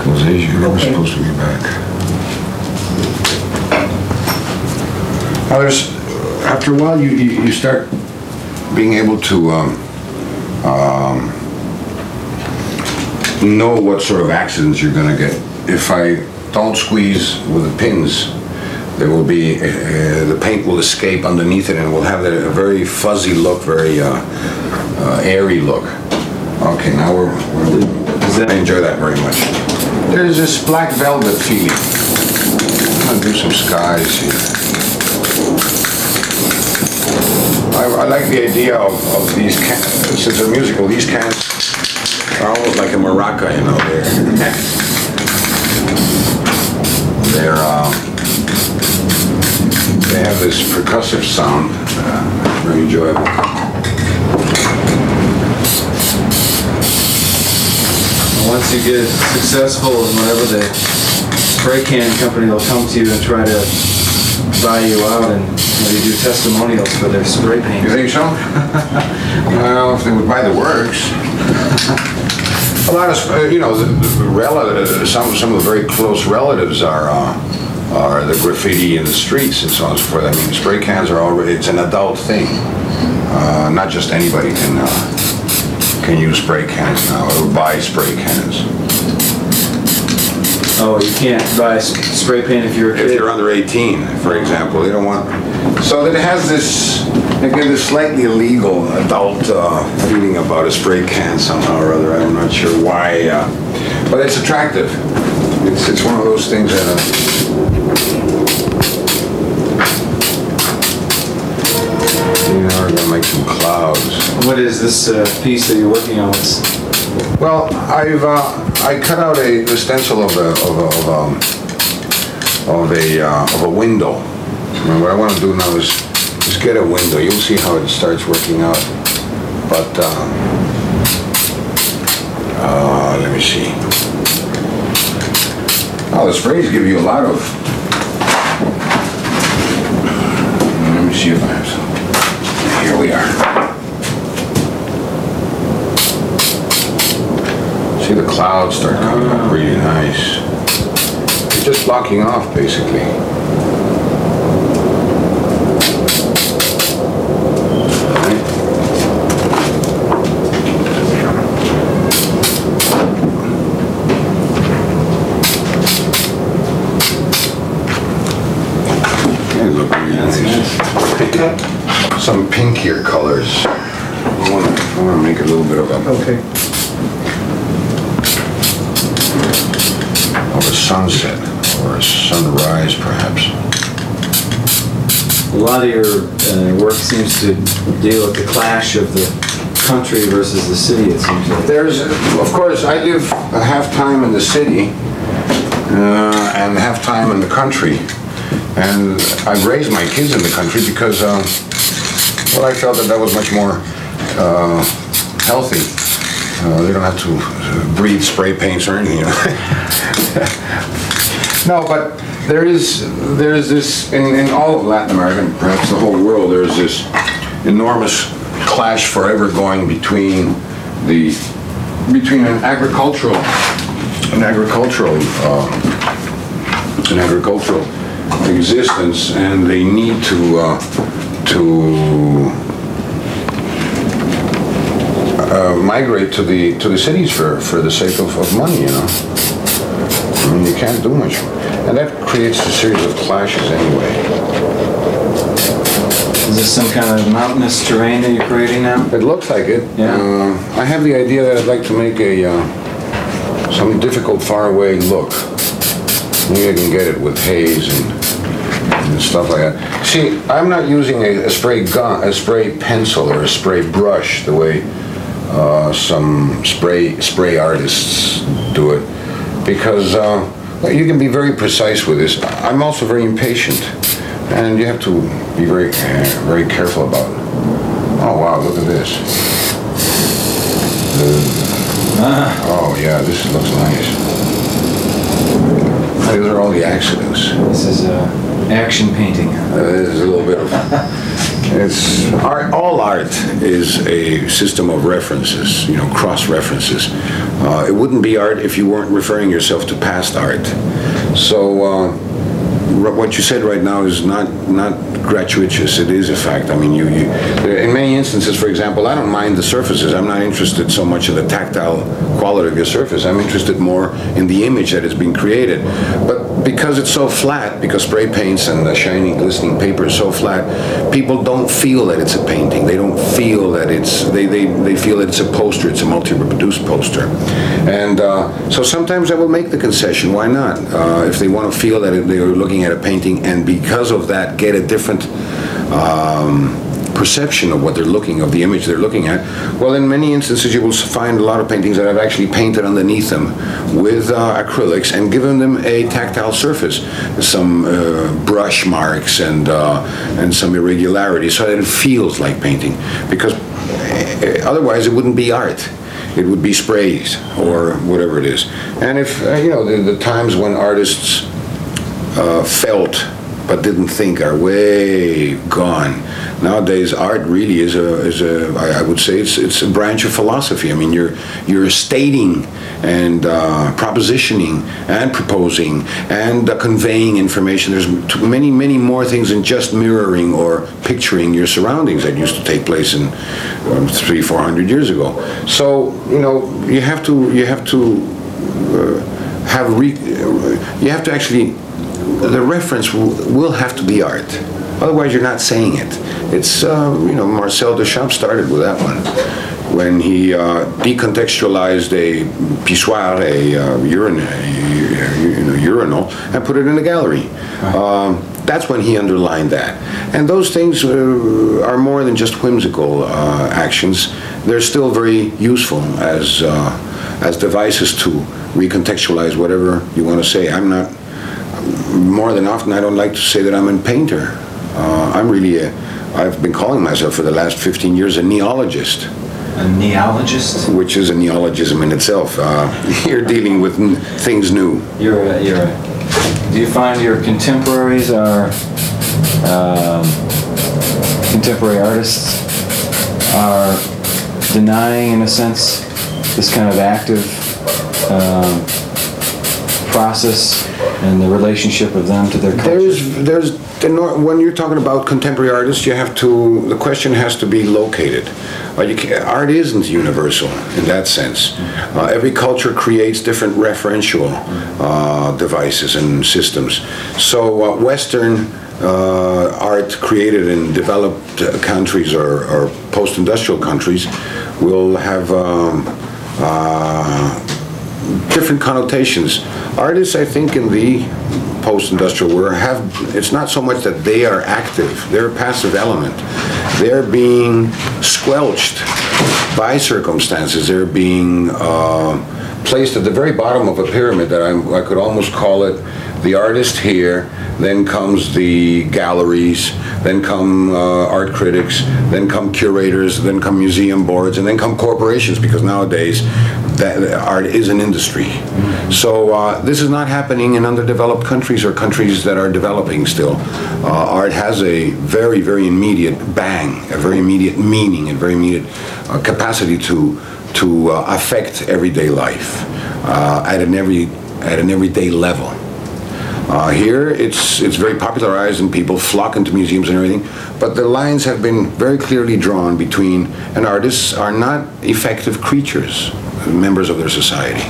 Jose, you're never supposed to be back. Now after a while, you start being able to know what sort of accidents you're going to get. If I don't squeeze with the pins, there will be the paint will escape underneath it, and will have a very fuzzy look, very airy look. Okay, now I enjoy that very much. There's this black velvet feeling. I'm gonna do some skies here. I like the idea of these cans. Since they're musical, these cans are almost like a maraca, you know. They have this percussive sound, very enjoyable. Once you get successful in whatever the spray can company will come to you and try to buy you out and maybe do testimonials for their spray paint. You think so? Well, if they would buy the works. A lot of, you know, the relatives, some of the very close relatives are the graffiti in the streets and so on and so forth. I mean, spray cans are already, it's an adult thing. Not just anybody can use spray cans now, or buy spray cans. Oh, you can't buy spray paint if you're a kid? If you're under 18, for example, they don't want... So it has this, again, this slightly illegal adult feeling about a spray can somehow or other. I'm not sure why, but it's attractive. It's one of those things that... we're going to make some clouds. What is this piece that you're working on? Well, I cut out a stencil of a window. And what I want to do now is just get a window. You'll see how it starts working out. But let me see. Oh, the sprays give you a lot of. Let me see if I have some. Here we are. See the clouds start coming up really nice. It's just blocking off basically. Right. They look really nice. Some pinkier colors. I want to make a little bit of a sunset or a sunrise, perhaps. A lot of your work seems to deal with the clash of the country versus the city, it seems like. There's, of course, I live half time in the city and half time in the country. And I've raised my kids in the country because, well, I felt that was much more healthy. They don't have to breathe spray paints or anything, you know. No, but there's this, in all of Latin America, and perhaps the whole world, there's this enormous clash forever going between an agricultural existence and the need to migrate to the cities for the sake of money, you know. I mean, you can't do much, and that creates a series of clashes anyway. Is this some kind of mountainous terrain that you're creating now? It looks like it. Yeah. I have the idea that I'd like to make some difficult, faraway look. Maybe I can get it with haze and stuff like that. See, I'm not using a spray pencil or a spray brush the way some spray artists do it, because you can be very precise with this. I'm also very impatient, and you have to be very careful about it. Oh wow, look at this. Oh yeah, this looks nice. These are all the accidents. This is action painting. There's a little bit of It's art. All art is a system of references, you know, cross-references. It wouldn't be art if you weren't referring yourself to past art. So what you said right now is not gratuitous. It is a fact. I mean, in many instances, for example, I don't mind the surfaces. I'm not interested so much in the tactile quality of your surface. I'm interested more in the image that is being created. But because it's so flat, because spray paints and the shiny, glistening paper is so flat, people don't feel that it's a painting. They don't feel that it's, they feel that it's a poster. It's a multi-reproduced poster. And so sometimes I will make the concession. Why not? If they want to feel that they are looking at a painting and because of that get a different perception of what they're looking, of the image they're looking at, well, in many instances you will find a lot of paintings that I've actually painted underneath them with acrylics and given them a tactile surface, some brush marks and some irregularities, so that it feels like painting, because otherwise it wouldn't be art. It would be sprays or whatever it is. And if, you know, the times when artists felt but didn't think are way gone. Nowadays, art really is I would say it's a branch of philosophy. I mean, you're stating and propositioning and proposing and conveying information. There's many more things than just mirroring or picturing your surroundings that used to take place in 300-400 years ago. So you know, you have to actually. The reference will have to be art. Otherwise, you're not saying it. It's, you know, Marcel Duchamp started with that one. When he decontextualized a pissoir, a urinal, and put it in a gallery. That's when he underlined that. And those things are more than just whimsical actions. They're still very useful as devices to recontextualize whatever you want to say. I'm not. More than often, I don't like to say that I'm a painter. I'm really I've been calling myself for the last 15 years a neologist. A neologist? Which is a neologism in itself. You're dealing with things new. You're right. Do you find your contemporaries are, contemporary artists are denying, in a sense, this kind of active process and the relationship of them to their culture? When you're talking about contemporary artists, the question has to be located. Art isn't universal in that sense. Every culture creates different referential devices and systems. So Western art created in developed countries or post-industrial countries will have different connotations. Artists, I think, in the post-industrial world it's not so much that they are active, they're a passive element. They're being squelched by circumstances. They're being placed at the very bottom of a pyramid that I could almost call it the artist here, then comes the galleries, then come art critics, then come curators, then come museum boards, and then come corporations, because nowadays that art is an industry. So this is not happening in underdeveloped countries or countries that are developing still. Art has a very, very immediate bang, a very immediate meaning, a very immediate capacity to affect everyday life at an everyday level. Here, it's very popularized and people flock into museums and everything, but the lines have been very clearly drawn between, and artists are not effective creatures, members of their society.